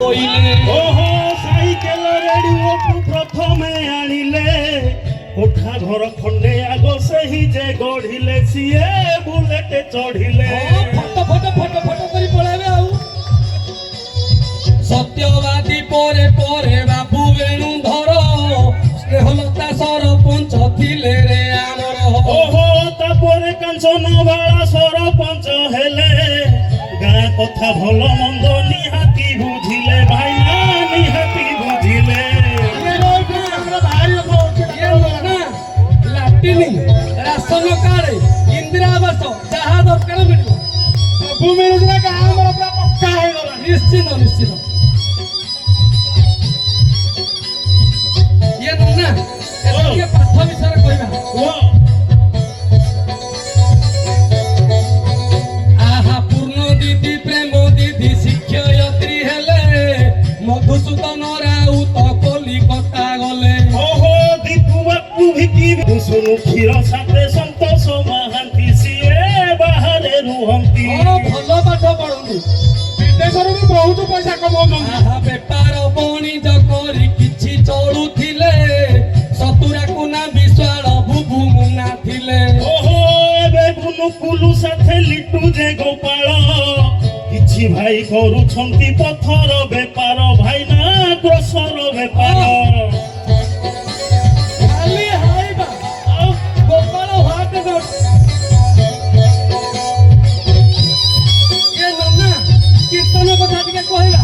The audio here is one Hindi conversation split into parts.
ओहो साइकेल रेडियो प्रथमे आनिले कोठा घर खंडे आगो सही जे गढ़िले सीए बुलेट चढ़िले फोटो फोटो फोटो फोटो करी पळावे आउ सत्यवादी परे परे बाबू वेणुधर स्नेहलता सरपंच थिले रे आमर ओहो तापरे कांचन बाळा सरपंच हेले गाँ कथा भल मंद निहाती बुझिले भाईना निहाती बुझिले लाटिनी राशन कार्ड इंदिरा आवास जहाँ दरकार मिल सब मिलूला गाँव मोर पूरा पक्का हो गला निश्चित निश्चित ये नन्ना एके पाठ विषय कहबा आहा पूर्ण दीदी प्रेम दीदी शिक्षयत्री हेले मधुसूदन राउत कलिकता गले ओहो दीपू बापू भिकी सुनु क्षीर साथे संतोष महांती सीए बाहरे रुहंती भल पाठ पढ़ु विदेश भी बहुत पैसा कमाउछन बेपार बणिज करी किछि चलुथिले सतुरा कुना विशाल बुबु मुना थिले ओहो एबे बुनु कुलु साथे लिटू जे गोपाल किछि भाई करूछंती पथर बेपार भाईना ग्रोसर बेपार खाली हाइबा गोपाल हाट गोट ये नन्ना कीर्तन कथा टिके कहला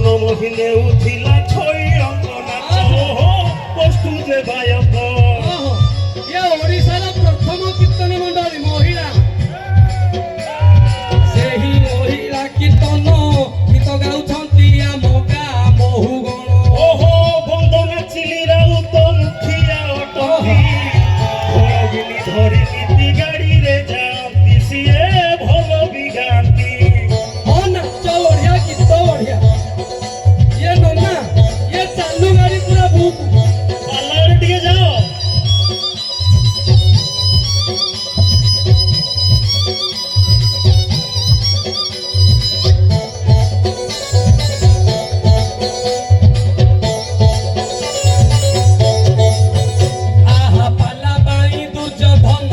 उठिला छोई अंगना कष्टु जे बायक ये ओडिसा प्रथम कीर्तन मंडली महिला सेही महिला कीर्तन गीत गाउछंती आम गाँ बहुगण ओहो बंदना चिली राउत मुखिया अटकी भगिनी धरी नीति गाड़ी रे जाती सीए भल भी गाती हाँ नाच बढ़िया गीत बढ़िया ये नन्ना ये चालू गाड़ी पूरा भूख पार्लर टिके जाओ आहा पाला बाई दुर्योधन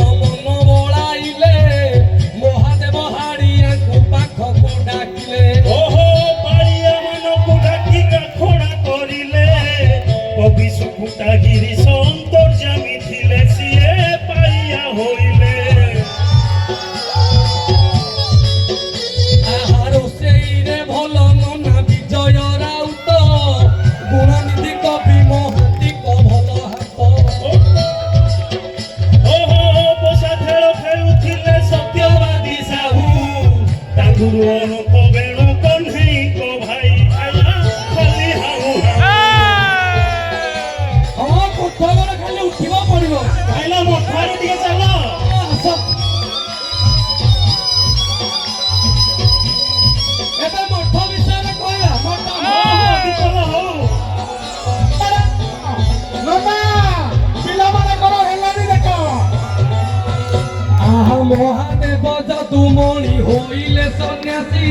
মহাদেব যদুমণি হইলে সন্ন্যাসী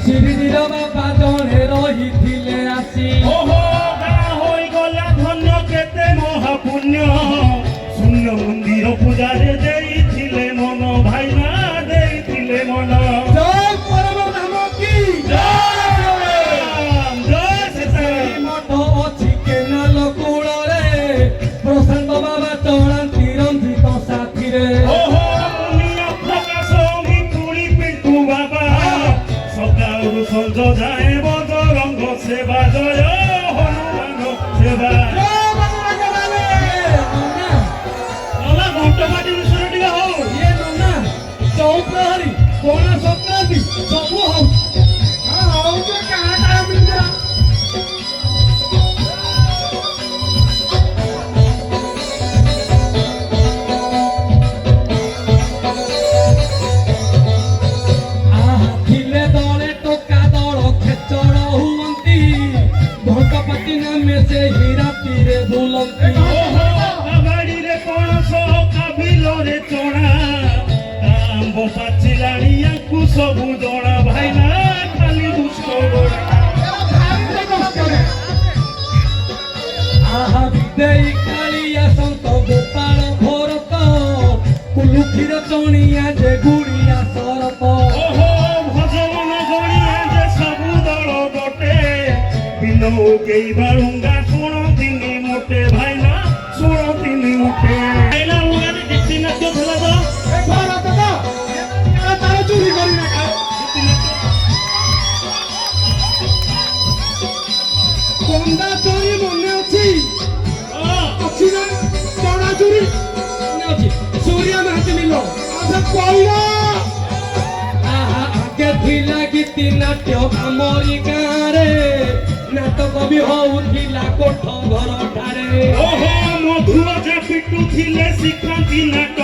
শ্রীধীর বাবা জনে রহিଥିଲେ আসি ওহো গাঁ ହୋଇଗଲା ଧନ୍ୟ କେତେ ମହାପୁଣ୍ୟ ଶୂନ୍ୟ ମନ୍ଦିର ପୂଜାରେ ଦେଇଥିଲେ ମନ ଭାଇନା ଦେଇଥିଲେ ମନ জয় পরম ধাম কি ଜୟ ସୀତାରାମ। মঠ ଅଛି କେନାଲ କୂଳରେ ପ୍ରଶାନ୍ତ ବାବା ଚଳାନ୍ତି ରଞ୍ଜିତ ସାଥିରେ ଓହୋ ମୁନିଆ ପ୍ରକାଶ ମିଠୁଳି ପିଣ୍ଟୁ ବାବା ସକାଳରୁ ସଞ୍ଜ ଯାଏ ବଜରଙ୍ଗ ସେବା ଜୟ ହନୁମାନ ସେବା। ନନା ଘଣ୍ଟବାଡ଼ି ବିଷୟରେ ଟିକେ ହଉ। ଇଏ ନନା ଚୌପ୍ରହରୀ ପଣା ସଂକ୍ରାନ୍ତି ସବୁ ହଉଛି ଥିଲେ ଦଳେ ଟୋକା ଦଳ ଖେଚଡ଼ ହୁଅନ୍ତି ଭଙ୍କପାଟି ନାମେ ସେହି ରାତିରେ ବୁଲନ୍ତି ଓହୋ ବାଡ଼ିରେ ପଣସ କାବିଲରେ ଚଣା ଆମ୍ବ ପାଚିଲାଣି ୟାଙ୍କୁ ସବୁ ଜଣା ଭାଇନା ଖାଲି ଦୁଷ୍ଟ ଗୋଡ଼ା। ଆହା ବିଦେଇ କାଳିଆ ସନ୍ତ ଗୋପାଳ ଭରତ କୁଲୁଖିର ଚଣିଆ ଯେ ଗୁଡିଆ ଶରତ ଓହୋ ଭଜନ ଗଣିଆ ଯେ ସବୁ ଦଳ ଗୋଟେ ବିଲ କେଇ ବାଳୁଙ୍ଗା ଶୁଣନ୍ତିନି ମୋଟେ ଭାଇନା ଶୁଣନ୍ତିନି ମୋଟେ ଭାଇନା ଉଗାରେ ଗୀତି ନାଟ୍ୟ ଥିଲା ତ ଚୋରି କରି ଗୀତି ନାଟ୍ୟ କନ୍ଦା ଚୋରି ମନେ ଅଛି ହଁ ଅଛି ନା ଚଣା ଚୋରି ମନେ ଅଛି ସୂର୍ୟା ମହାନ୍ତି ମିଲ ଆହା ଆଗେ ଥିଲା ଗୀତି ନାଟ୍ୟ ଆମରି ଗାଁରେ ନାଟକ ବି ହଉଥିଲା କୋଠ ଘର ଠାରେ ଓହୋ ମଧୁଆ ପିଟୁ ଥିଲେ ଶିଖାନ୍ତି ନାଟ